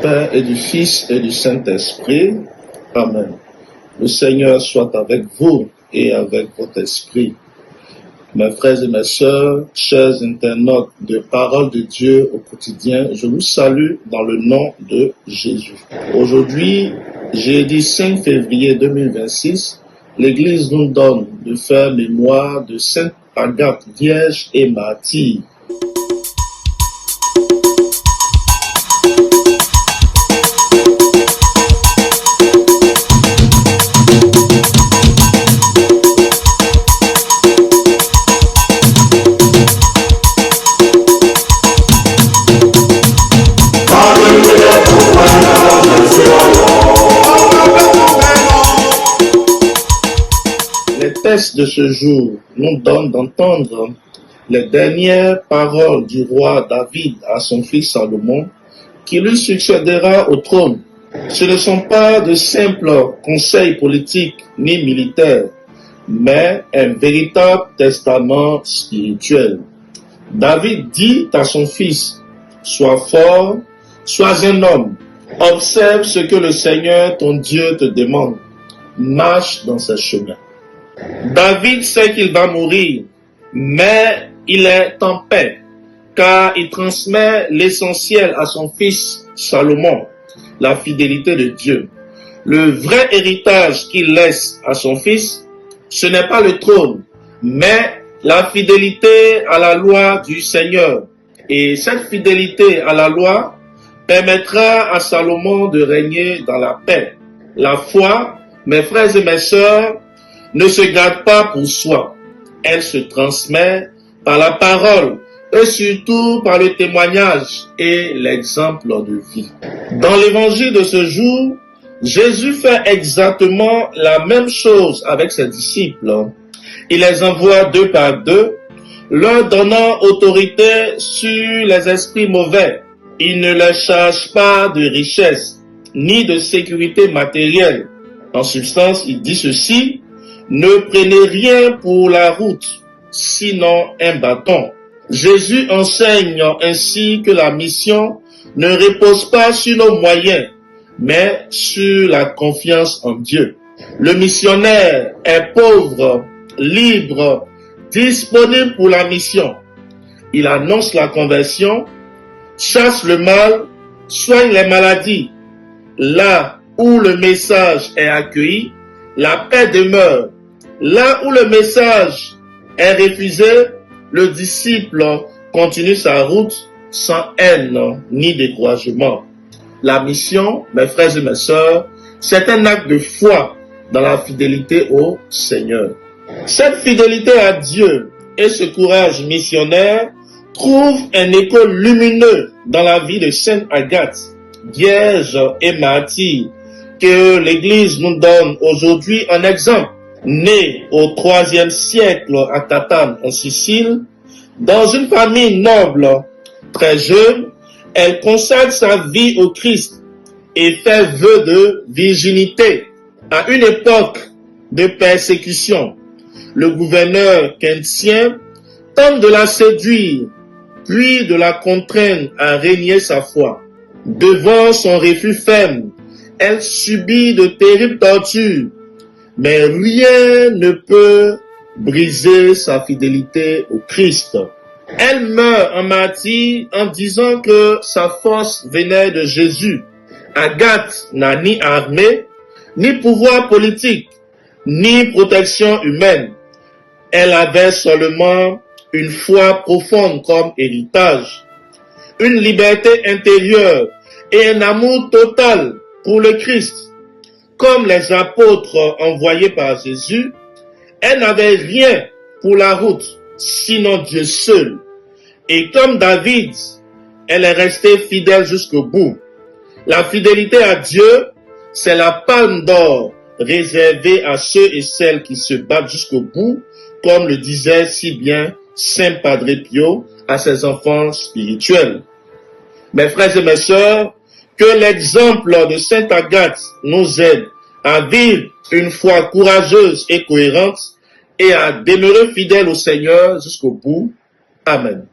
Père et du Fils et du Saint-Esprit. Amen. Le Seigneur soit avec vous et avec votre esprit. Mes frères et mes sœurs, chers internautes de Parole de Dieu au quotidien, je vous salue dans le nom de Jésus. Aujourd'hui, jeudi 5 février 2026, l'Église nous donne de faire mémoire de Sainte Agathe, vierge et martyre. Les textes de ce jour nous donnent d'entendre les dernières paroles du roi David à son fils Salomon, qui lui succédera au trône. Ce ne sont pas de simples conseils politiques ni militaires, mais un véritable testament spirituel. David dit à son fils: « Sois fort, sois un homme, observe ce que le Seigneur ton Dieu te demande, marche dans ses chemins. » David sait qu'il va mourir, mais il est en paix, car il transmet l'essentiel à son fils Salomon, la fidélité de Dieu. Le vrai héritage qu'il laisse à son fils, ce n'est pas le trône, mais la fidélité à la loi du Seigneur. Et cette fidélité à la loi permettra à Salomon de régner dans la paix. La foi, mes frères et mes sœurs, ne se garde pas pour soi. Elle se transmet par la parole et surtout par le témoignage et l'exemple de vie. Dans l'évangile de ce jour, Jésus fait exactement la même chose avec ses disciples. Il les envoie deux par deux, leur donnant autorité sur les esprits mauvais. Il ne les charge pas de richesse ni de sécurité matérielle. En substance, il dit ceci: ne prenez rien pour la route, sinon un bâton. Jésus enseigne ainsi que la mission ne repose pas sur nos moyens, mais sur la confiance en Dieu. Le missionnaire est pauvre, libre, disponible pour la mission. Il annonce la conversion, chasse le mal, soigne les maladies. Là où le message est accueilli, la paix demeure. Là où le message est refusé, le disciple continue sa route sans haine ni découragement. La mission, mes frères et mes sœurs, c'est un acte de foi dans la fidélité au Seigneur. Cette fidélité à Dieu et ce courage missionnaire trouvent un écho lumineux dans la vie de Sainte Agathe, vierge et martyre, que l'Église nous donne aujourd'hui en exemple. Née au IIIe siècle à Tatane en Sicile, dans une famille noble, très jeune, elle consacre sa vie au Christ et fait vœu de virginité. À une époque de persécution, le gouverneur kentien tente de la séduire, puis de la contraindre à renier sa foi. Devant son refus ferme, elle subit de terribles tortures, mais rien ne peut briser sa fidélité au Christ. Elle meurt en martyr en disant que sa force venait de Jésus. Agathe n'a ni armée, ni pouvoir politique, ni protection humaine. Elle avait seulement une foi profonde comme héritage, une liberté intérieure et un amour total pour le Christ. Comme les apôtres envoyés par Jésus, elle n'avait rien pour la route, sinon Dieu seul. Et comme David, elle est restée fidèle jusqu'au bout. La fidélité à Dieu, c'est la palme d'or réservée à ceux et celles qui se battent jusqu'au bout, comme le disait si bien Saint Padre Pio à ses enfants spirituels. Mes frères et mes sœurs, que l'exemple de Sainte Agathe nous aide à vivre une foi courageuse et cohérente et à demeurer fidèle au Seigneur jusqu'au bout. Amen.